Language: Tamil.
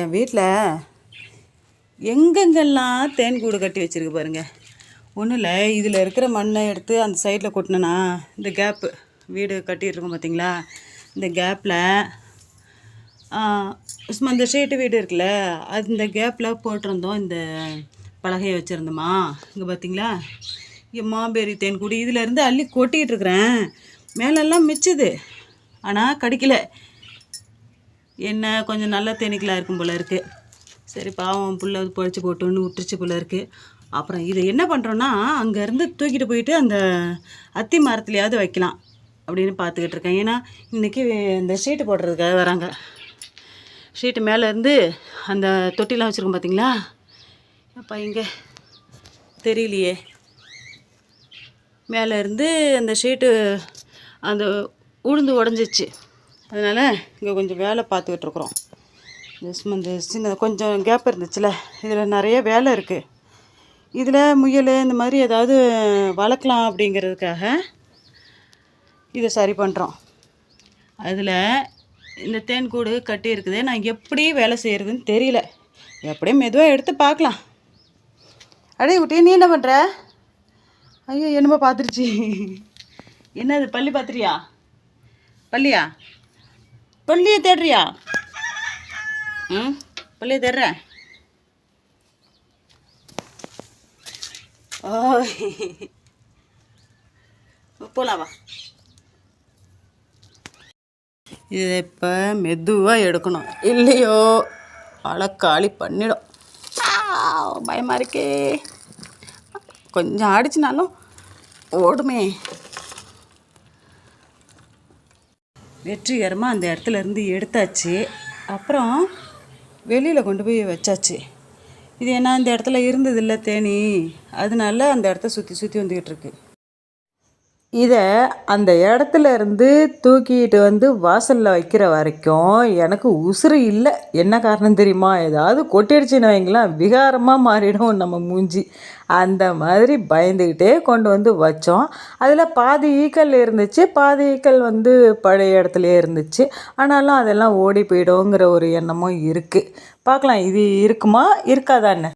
என் வீட்டில் எங்கெங்கெல்லாம் தேன் கூடு கட்டி வச்சுருக்கு பாருங்க. ஒன்றும் இல்லை, இதில் இருக்கிற மண்ணை எடுத்து அந்த சைடில் கொட்டினேன்னா இந்த கேப்பு வீடு கட்டிகிட்ருக்கோம் பார்த்தீங்களா, இந்த கேப்பில் சும்மா இந்த ஷீட்டு வீடு இருக்குல்ல, அது இந்த கேப்பில் போட்டிருந்தோம். இந்த பலகையை வச்சுருந்தோமா, இங்கே பார்த்தீங்களா, இங்கே மாம்பேரி தேன் கூடு இதிலேருந்து அள்ளி கொட்டிகிட்டு இருக்கிறேன். மேலெல்லாம் மிச்சுது, ஆனால் கடிக்கலை. என்ன கொஞ்சம் நல்ல தேனீக்களாக இருக்கும் போல் இருக்குது. சரி பாவம் புள்ள பொழைச்சி போட்டோன்னு விட்டுருச்சு போல் இருக்குது. அப்புறம் இதை என்ன பண்ணுறோன்னா, அங்கேருந்து தூக்கிட்டு போயிட்டு அந்த அத்தி மரத்துலையாவது வைக்கலாம் அப்படின்னு பார்த்துக்கிட்டு இருக்கேன். ஏன்னா இன்றைக்கி இந்த ஷீட்டு போடுறதுக்காக வராங்க. ஷீட்டு மேலேருந்து அந்த தொட்டிலாம் வச்சுருக்கோம் பார்த்தீங்களா. அப்போ இங்கே தெரியலையே, மேலேருந்து அந்த ஷீட்டு அந்த உளுந்து உடஞ்சிச்சு. அதனால் இங்கே கொஞ்சம் வேலை பார்த்துக்கிட்டு இருக்கிறோம். இந்த சின்ன கொஞ்சம் கேப் இருந்துச்சுல, இதில் நிறைய வேலை இருக்குது. இதில் முயல் இந்த மாதிரி ஏதாவது வளர்க்கலாம் அப்படிங்கிறதுக்காக இதை சரி பண்ணுறோம். அதில் இந்த தேன் கூடு கட்டி இருக்குது. நான் எப்படி வேலை செய்கிறதுன்னு தெரியல. எப்படியும் மெதுவாக எடுத்து பார்க்கலாம். அடே குட்டி, நீ என்ன பண்ணுற? ஐயோ, என்னமோ பார்த்துருச்சு. என்னது, பள்ளி பார்த்துறியா? பள்ளியா? பள்ளியை தேடுறியா? பள்ளியை தேடுறேன். ஓ, போலாம் வா. இதை இப்போ மெதுவாக எடுக்கணும், இல்லையோ அழக்காளி பண்ணிடும். பயமாக இருக்கே. கொஞ்சம் ஆடிச்சுனாலும் ஓடுமே. வெற்றிகரமாக அந்த இடத்துல இருந்து எடுத்தாச்சு. அப்புறம் வெளியில் கொண்டு போய் வச்சாச்சு. இது ஏன்னா இந்த இடத்துல இருந்ததில்ல தேனி, அதனால அந்த இடத்த சுற்றி சுற்றி வந்துக்கிட்டு இருக்கு. இதை அந்த இடத்துல இருந்து தூக்கிட்டு வந்து வாசலில் வைக்கிற வரைக்கும் எனக்கு உசுறு இல்லை. என்ன காரணம் தெரியுமா? ஏதாவது கொட்டிடுச்சுன்னு வைங்களேன், விகாரமாக மாறிடும் நம்ம மூஞ்சி. அந்த மாதிரி பயந்துக்கிட்டே கொண்டு வந்து வச்சோம். அதில் பாதி ஈக்கள் இருந்துச்சு, பாதி ஈக்கள் வந்து பழைய இடத்துலையே இருந்துச்சு. ஆனாலும் அதெல்லாம் ஓடி போயிடுங்கிற ஒரு எண்ணமும் இருக்குது. பார்க்கலாம் இது இருக்குமா இருக்காதான்னு.